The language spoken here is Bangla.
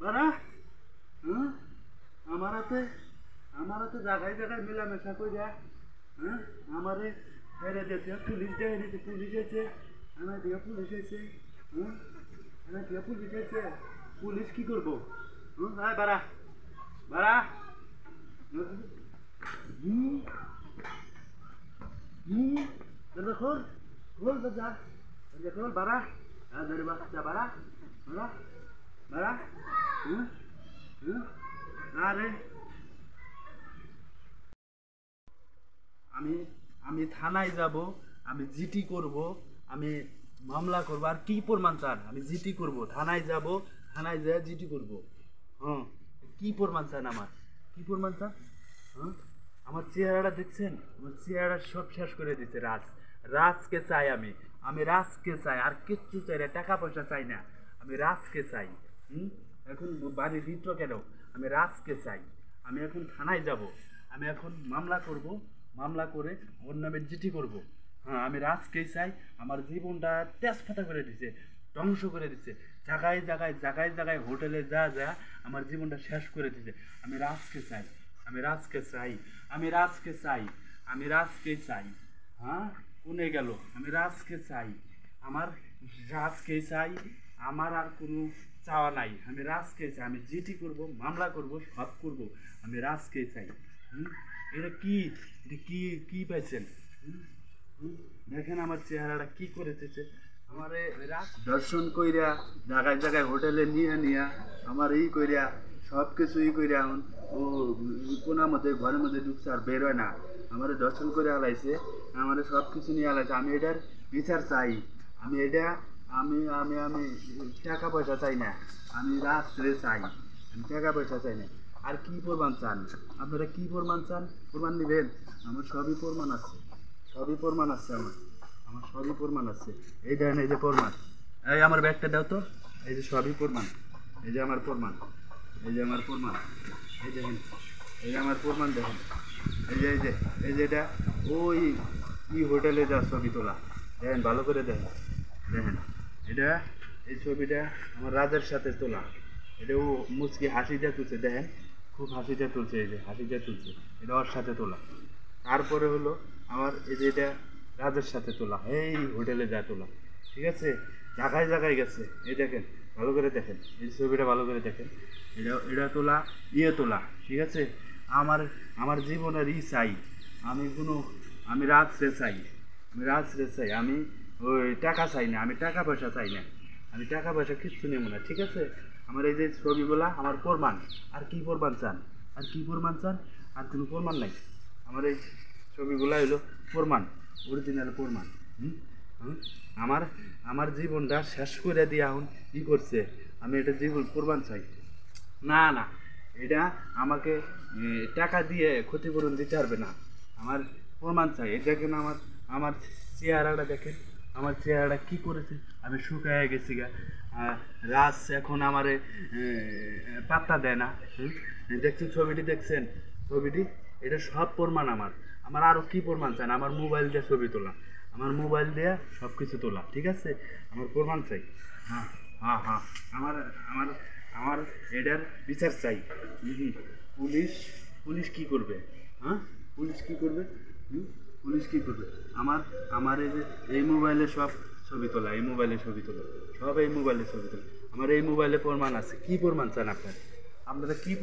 বারা হ্যাঁ আমারাতে জায়গায় জায়গায় মেলামেশা করে যায়। হ্যাঁ আমারে হেরে দিয়েছে পুলিশ দেয়, পুলিশ এসে আমার দিয়ে পুলিশ এসে। হ্যাঁ আমার দিয়ে পুলিশ এসে, পুলিশ কি করবো? হ্যাঁ বারা বারা দরজা খোল, খোল দরজা, দরজা খোল বারা। হ্যাঁ ধরে বাচ্চা বারা বারা বারা। হুম হুম না রে, আমি আমি থানায় যাব, আমি জিটি করব, আমি মামলা করব। আর কি প্রমাণ চান? আমি জিটি করব, থানায় যাব, থানায় যেয়ে জিটি করব। হ্যাঁ কি প্রমাণ চান? আমার কি প্রমাণ চান? হ্যাঁ আমার চেহারাটা দেখছেন? আমার চেহারা সব শেষ করে দিচ্ছে রাজ। রাজকে চাই আমি, আমি রাজকে চাই, আর কিচ্ছু চাই না, টাকা পয়সা চাই না, আমি রাজকে চাই। হুম এখন বাড়ির ভিতর কেন? আমি রাজকে চাই। আমি এখন থানায় যাব, আমি এখন মামলা করব, মামলা করে ওর নামে জিটি করব। হ্যাঁ আমি রাজকেই চাই। আমার জীবনটা তেজপাতা করে দিছে, ধ্বংস করে দিচ্ছে, জায়গায় জায়গায় জায়গায় জায়গায় হোটেলে যা যা আমার জীবনটা শেষ করে দিছে। আমি রাজকে চাই, আমি রাজকে চাই, আমি রাজকে চাই, আমি রাজকে চাই। হ্যাঁ কোনে গেল? আমি রাজকে চাই, আমার রাজকে চাই, আমার আর কোনো চাওয়া নাই। আমি রাজকে চাই, আমি জিটি করব, মামলা করব, সব করব, আমি রাজকে চাই। হুম এটা কি, এটা কি কি পাইছেন? হুম হুম দেখেন আমার চেহারাটা কি করেছে। আমারে দর্শন কইরা জায়গায় জায়গায় হোটেলে নিয়ে নিয়া আমার এই কইরা সব কিছু ই কইরা এখন ও কোনার মধ্যে ঘরের মধ্যে ঢুকছে, আর বেরোয় না। আমারে দর্শন করে আলাইছে, আমারে সব কিছু নিয়ে আলাইছে। আমি এটার বিচার চাই। আমি এটা আমি আমি আমি টাকা পয়সা চাই না, আমি রাষ্ট্রে চাই, আমি টাকা পয়সা চাই না। আর কি প্রমাণ চান? আপনারা কি প্রমাণ চান? প্রমাণ নেবেন? আমার সবই প্রমাণ আছে, সবই প্রমাণ আছে, আমার আমার সবই প্রমাণ আছে। এই দেখেন, এই যে প্রমাণ, এই আমার ব্যাগটা দাও তো। এই যে সবই প্রমাণ, এই যে আমার প্রমাণ, এই যে আমার প্রমাণ, এই দেখেন, এই যে আমার প্রমাণ দেখেন। এই যে এই যে এই যে এটা ওই কি হোটেলে যা ছবি তোলা, দেখেন ভালো করে দেখেন, দেখেন এটা, এই ছবিটা আমার রাজার সাথে তোলা। এটা ও মুচকি হাসিটা তুলছে, দেখেন খুব হাসিটা তুলছে, এই যে হাসিটা তুলছে, এটা ওর সাথে তোলা। তারপরে হলো আমার এই যে এটা রাজের সাথে তোলা, এই হোটেলে যা তোলা। ঠিক আছে, জায়গায় জায়গায় গেছে। এই দেখেন ভালো করে দেখেন, এই ছবিটা ভালো করে দেখেন, এটা এটা তোলা, তোলা। ঠিক আছে, আমার আমার জীবনের চাই, আমি কোনো, আমি রাজরে চাই, আমি রাজরে চাই, আমি ওই টাকা চাই না, আমি টাকা পয়সা চাই না, আমি টাকা পয়সা কিচ্ছু নেব না। ঠিক আছে, আমার এই যে ছবিগুলা আমার প্রমাণ। আর কি প্রমাণ চান? আর কি প্রমাণ চান? আর কোনো প্রমাণ নাই। আমার এই ছবিগুলো হলো প্রমাণ, অরিজিনাল প্রমাণ। হুম হুম আমার আমার জীবনটা শেষ করে দিয়ে এখন কী করছে? আমি এটা জীবন প্রমাণ চাই। না না, এটা আমাকে টাকা দিয়ে ক্ষতিপূরণ দিতে পারবে না, আমার প্রমাণ চাই। এটা দেখেন আমার, আমার চেহারাটা দেখেন, আমার চেহারাটা কি করেছে। আমি শুকায় গেছি গা। রাজ এখন আমারে পাত্তা দেয় না। দেখছেন ছবিটি, দেখছেন ছবিটি, এটা সব প্রমাণ আমার। আমার আরও কি প্রমাণ চান? আমার মোবাইল দিয়ে ছবি তোলা, আমার মোবাইল দিয়ে সব কিছু তোলা। ঠিক আছে, আমার প্রমাণ চাই। হ্যাঁ হ্যাঁ হ্যাঁ আমার আমার আমার এটার বিচার চাই। পুলিশ, পুলিশ কি করবে? হ্যাঁ পুলিশ কি করবে? পুলিশ কি করবে? আমার আমার এই যে এই মোবাইলে সব ছবি তোলা, এই মোবাইলে ছবি তোলা, সব এই মোবাইলে ছবি তোলা। আমার এই মোবাইলে প্রমাণ আছে। কি প্রমাণ চান আপনার? আপনারা কি